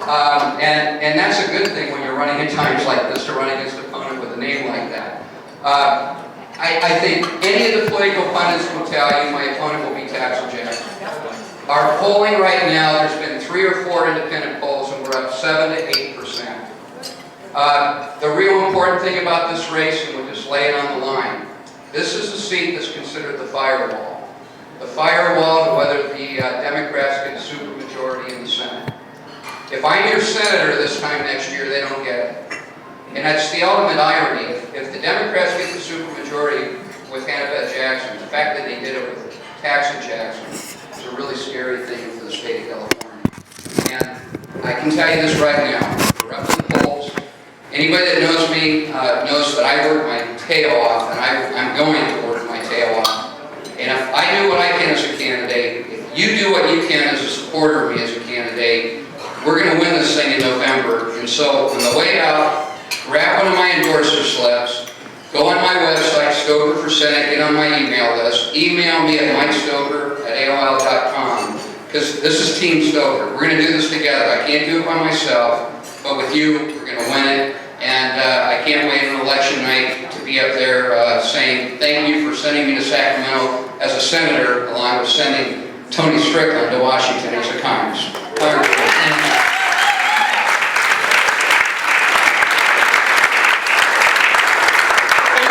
And that's a good thing when you're running in times like this, to run against an opponent with a name like that. I think any of the political pundits will tell you my opponent will be Taxel Jackson. Our polling right now, there's been 3 or 4 independent polls, and we're up 7 to 8%. The real important thing about this race, and we'll just lay it on the line, this is a seat that's considered the firewall. The firewall to whether the Democrats get a supermajority in the Senate. If I'm your senator this time next year, they don't get it. And that's the ultimate irony. If the Democrats get the supermajority with Hannibal Jackson, the fact that they did it with Taxel Jackson is a really scary thing for the state of California. And I can tell you this right now, we're up to the polls. Anybody that knows me knows that I work my tail off, and I'm going to work my tail off. And if I do what I can as a candidate, if you do what you can as a supporter of me as a candidate, we're going to win this thing in November. And so on the way out, grab one of my endorser slips, go on my website, Stoker for Senate, get on my email list, email me at mikestoker@aol.com, because this is Team Stoker. We're going to do this together. I can't do it by myself, but with you, we're going to win it. And I can't wait on election night to be up there saying thank you for sending me to Sacramento as a senator, along with sending Tony Strickland to Washington as a congressman. Thank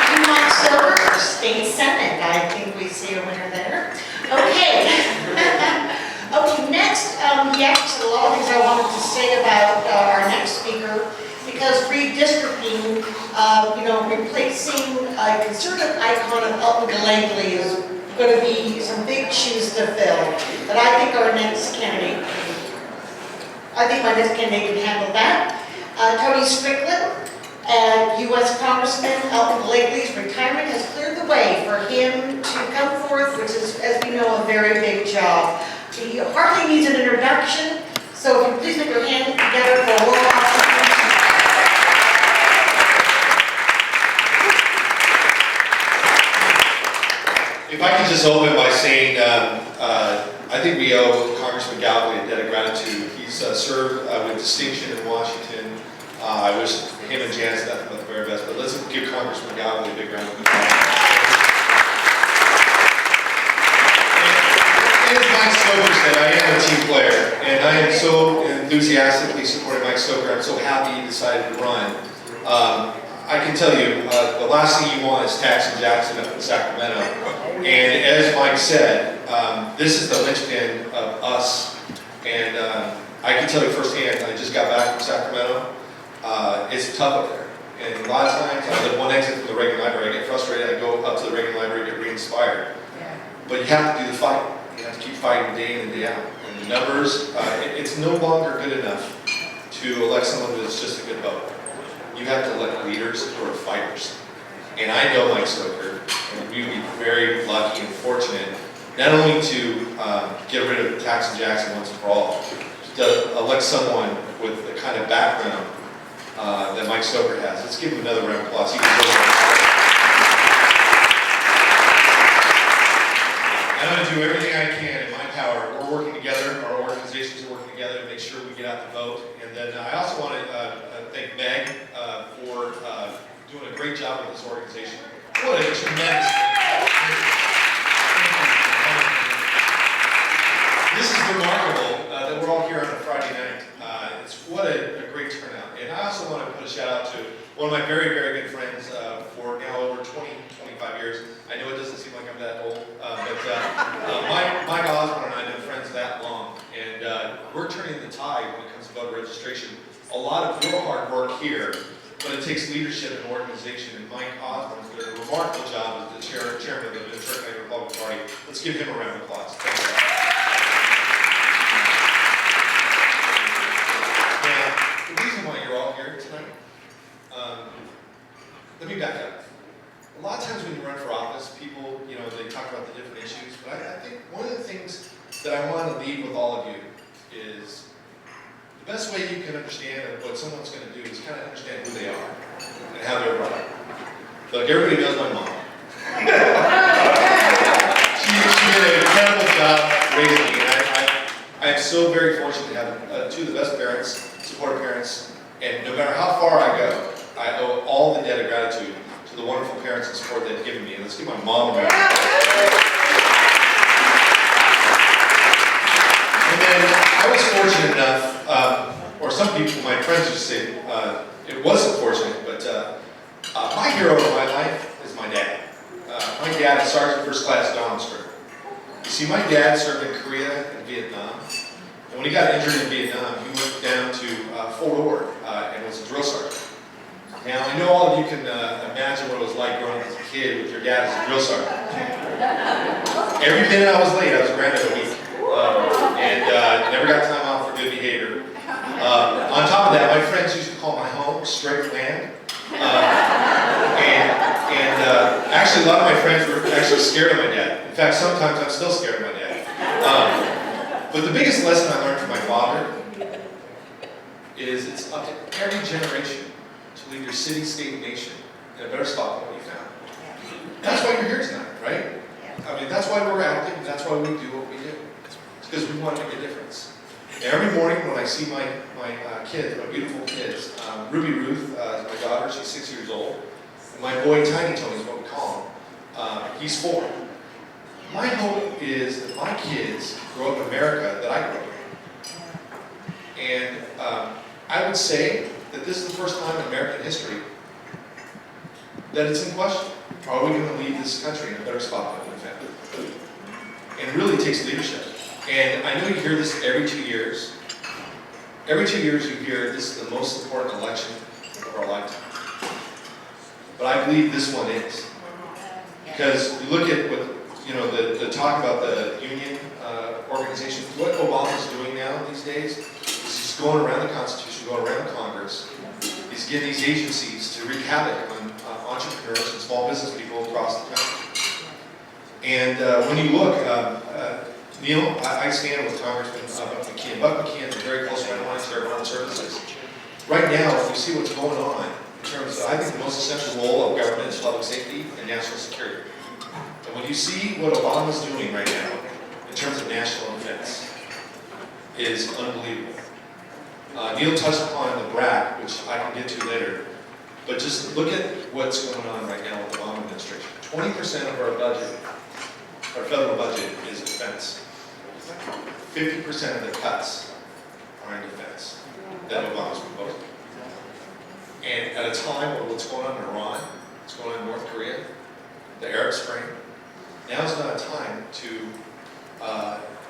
you, Mike Stoker, for State Senate. I think we see a winner there. Okay. Okay, next, yes, a lot of things I wanted to say about our next speaker. Because redistricting, replacing a conservative icon of Elton Gallegly is going to be some big shoes to fill. But I think my next candidate can handle that. Tony Strickland, U.S. Congressman Elton Gallegly's retirement has cleared the way for him to come forth, which is, as we know, a very big job. He hardly needs an introduction, so if you please put your hand together for a warm applause. If I could just open by saying, I think we owe Congressman Gallegly a debt of gratitude. He's served with distinction in Washington. I wish him and Janice nothing but the very best, but let's give Congressman Gallegly a big round of applause. And as Mike Stoker said, I am a team player, and I am so enthusiastically supporting Mike Stoker. I'm so happy he decided to run. I can tell you, the last thing you want is Taxel Jackson up in Sacramento. And as Mike said, this is the linchpin of us. And I can tell you firsthand, I just got back from Sacramento. It's tough up there. And a lot of times, I live one exit from the Reagan Library, I get frustrated, I go up to the Reagan Library, get re-inspired. Yeah. But you have to do the fight. You have to keep fighting day in and day out. And the numbers, it's no longer good enough to elect someone that's just a good vote. You have to elect leaders who are fighters. And I know Mike Stoker, and we would be very lucky and fortunate not only to get rid of Taxel Jackson once and for all, to elect someone with the kind of background that Mike Stoker has. Let's give him another round of applause. I'm going to do everything I can in my power. We're working together, our organizations are working together to make sure we get out the vote. And then I also want to thank Meg for doing a great job with this organization. What a tremendous. This is remarkable that we're all here on a Friday night. What a great turnout. And I also want to put a shout out to one of my very, very good friends for now over 25 years. I know it doesn't seem like I'm that old, but Mike Osborne and I have been friends that long. And we're turning the tide when it comes to voter registration. A lot of your hard work here, but it takes leadership and organization. And Mike Osborne did a remarkable job as the chairman of the Strickland Republican Party. Let's give him a round of applause. Thank you. Now, the reason why you're all here tonight, let me back up. A lot of times when you run for office, people, they talk about the different issues, but I think one of the things that I want to leave with all of you is the best way you can understand what someone's going to do is kind of understand who they are and how they're brought up. Like everybody knows my mom. She did an incredible job raising me. I I am so very fortunate to have two of the best parents, supportive parents, and no matter how far I go, I owe all the debt of gratitude to the wonderful parents and support they've given me. And let's give my mom a round. And then I was fortunate enough, or some people, my friends used to say, it wasn't fortunate, but my hero of my life is my dad. My dad is Sergeant First Class Don Strickland. You see, my dad served in Korea and Vietnam. And when he got injured in Vietnam, he went down to Fort Ord and was a drill sergeant. Now, I know all of you can imagine what it was like growing up as a kid with your dad as a drill sergeant. Every minute I was late, I was granted a week. Never got time off for good behavior. On top of that, my friends used to call my home Strickland. Actually, a lot of my friends were actually scared of my dad. In fact, sometimes I'm still scared of my dad. But the biggest lesson I learned from my father is it's up to every generation to leave your city, state, and nation in a better spot than what you found. That's why you're here tonight, right? I mean, that's why we're active, and that's why we do what we do. It's because we want to make a difference. And every morning when I see my kids, my beautiful kids, Ruby Ruth is my daughter, she's 6 years old. And my boy Tiny Tony is what we call him. He's 4. My hope is that my kids grow up in America that I grew up in. And I would say that this is the first time in American history that it's in question. Are we going to leave this country in a better spot than we found? And it really takes leadership. And I know you hear this every 2 years. Every 2 years you hear this is the most important election of our lifetime. But I believe this one is. Because you look at what, the talk about the union organization, what Obama's doing now these days is he's going around the Constitution, going around Congress. He's getting these agencies to wreak havoc on entrepreneurs and small business people across the country. And when you look, Neil, I stand with Congressman Buck McKeon. Buck McKeon is a very close friend of mine, Chair of Armed Services. Right now, if you see what's going on in terms of, I think the most essential role of government is public safety and national security. And when you see what Obama's doing right now in terms of national defense, is unbelievable. Neil touched upon the BRAC, which I can get to later, but just look at what's going on right now with the Obama administration. 20% of our budget, our federal budget, is defense. 50% of the cuts are in defense that Obama's proposing. And at a time where what's going on in Iran, what's going on in North Korea, the Arab Spring, now's not a time to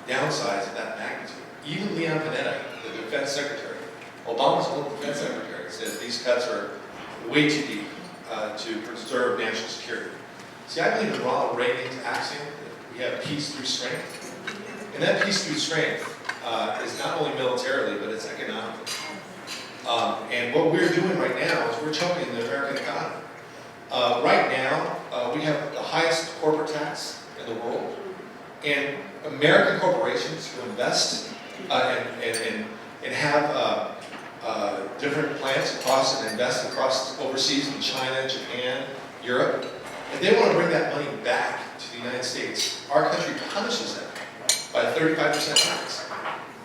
downsize that magnitude. Even Leon Panetta, the defense secretary, Obama's own defense secretary, says these cuts are way too deep to preserve national security. See, I believe in Ronald Reagan's axiom that we have peace through strength. And that peace through strength is not only militarily, but it's economically. And what we're doing right now is we're choking the American economy. Right now, we have the highest corporate tax in the world. And American corporations who invest and have different plants across and invest across overseas in China, Japan, Europe, and they want to bring that money back to the United States. Our country punishes them by a 35% tax.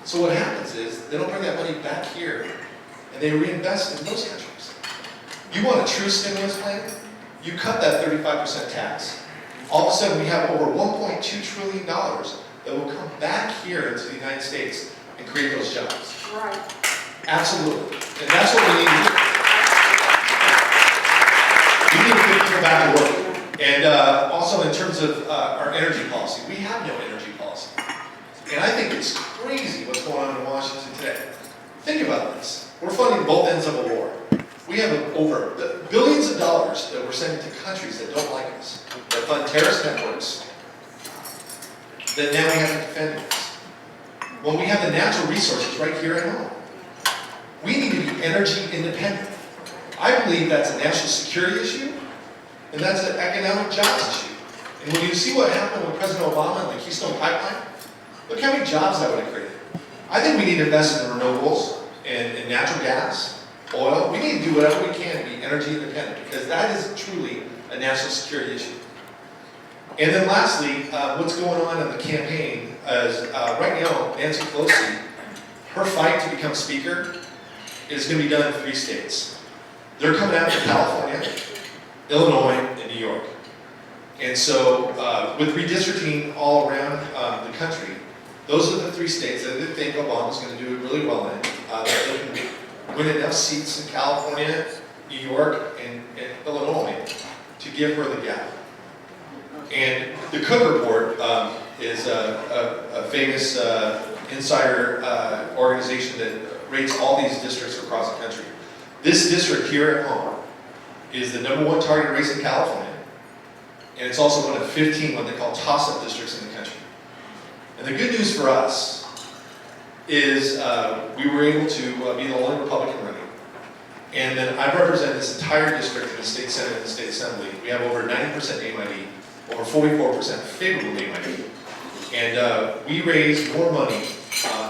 So what happens is they don't bring that money back here and they reinvest in those countries. You want a true stimulus plan? You cut that 35% tax. All of a sudden we have over $1.2 trillion that will come back here into the United States and create those jobs. Right. Absolutely. And that's what we need to do. We need to get people back to work. And also in terms of our energy policy, we have no energy policy. And I think it's crazy what's going on in Washington today. Think about this. We're funding both ends of a war. We have over billions of dollars that we're sending to countries that don't like us, that fund terrorist networks, that now we have to defend against. When we have the natural resources right here at home, we need to be energy independent. I believe that's a national security issue, and that's an economic jobs issue. And when you see what happened with President Obama and the Keystone Pipeline, look how many jobs that would have created. I think we need to invest in renewables and natural gas, oil. We need to do whatever we can to be energy independent, because that is truly a national security issue. And then lastly, what's going on in the campaign right now, Nancy Pelosi, her fight to become speaker is going to be done in 3 states. They're coming after California, Illinois, and New York. And so, with redistricting all around the country, those are the 3 states that they think Obama's going to do really well in. They can win enough seats in California, New York, and Illinois to give her the gap. And the Cook Report is a famous insider organization that rates all these districts across the country. This district here at home is the #1 target race in California, and it's also one of 15 what they call toss-up districts in the country. And the good news for us is we were able to be the only Republican running. And then I represent this entire district in the state Senate and the state assembly. We have over 90% name ID, over 44% favorable name ID. And we raised more money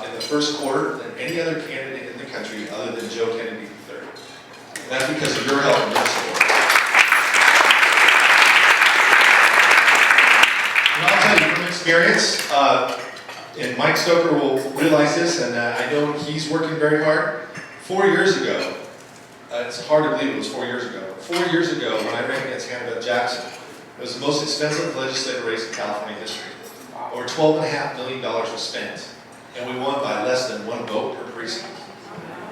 in the first quarter than any other candidate in the country other than Joe Kennedy III. And that's because of your help and your support. And I'll tell you from experience, and Mike Stoker will realize this, and I know he's working very hard. 4 years ago, it's hard to believe it was 4 years ago. 4 years ago, when I ran against Hannibal Jackson, it was the most expensive legislative race in California history. Over $12.5 million was spent, and we won by less than 1 vote per precinct.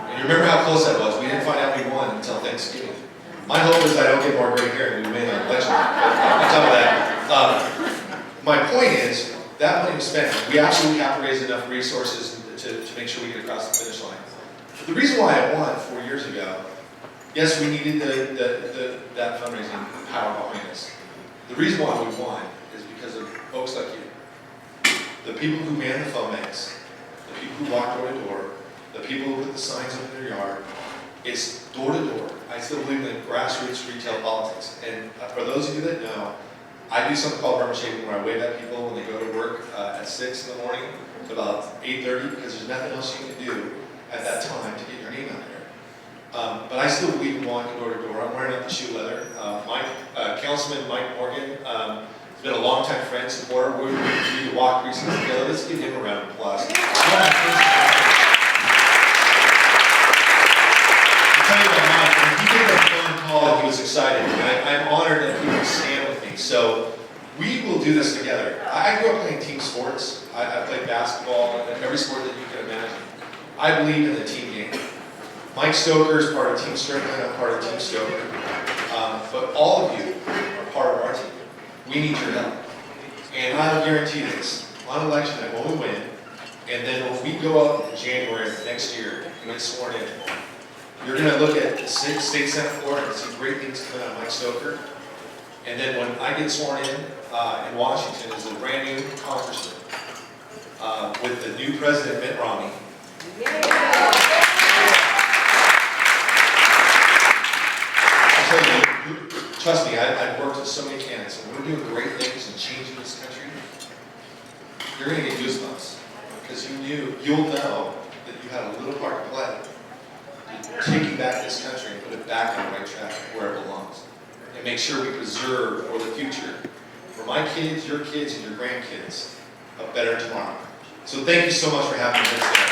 And you remember how close that was? We didn't find out we won until Thanksgiving. My hope is I don't get more gray hair and we win our election. On top of that, my point is, that money was spent. We absolutely have to raise enough resources to make sure we get across the finish line. But the reason why I won 4 years ago, yes, we needed that fundraising power behind us. The reason why we won is because of folks like you. The people who man the phone banks, the people who walk door to door, the people who put the signs up in their yard. It's door to door. I still believe in grassroots retail politics. And for those of you that know, I do something called rubber shaping where I wave at people when they go to work at 6 in the morning to about 8:30 because there's nothing else you can do at that time to get your name out there. But I still believe in walking door to door. I'm wearing up the shoe leather. Councilman Mike Morgan has been a longtime friend, supporter. We need to walk precincts together. Let's give him a round of applause. I'll tell you about Mike. When he did a phone call, he was excited. And I'm honored that people stand with me. So we will do this together. I grew up playing team sports. I played basketball and every sport that you can imagine. I believe in the team game. Mike Stoker is part of Team Strickland, I'm part of Team Stoker. But all of you are part of our team. We need your help. And I'll guarantee this, on election night, when we win, and then when we go up in January of next year and get sworn in, you're going to look at the state Senate floor and see great things coming out of Mike Stoker. And then when I get sworn in Washington as a brand new congressman, with the new president, Mitt Romney, trust me, I've worked with so many candidates, and we're doing great things and changing this country. You're going to get goosebumps because you'll know that you had a little part to play in taking back this country and put it back on the right track where it belongs, and make sure we preserve for the future, for my kids, your kids, and your grandkids, a better tomorrow. So thank you so much for having me here today.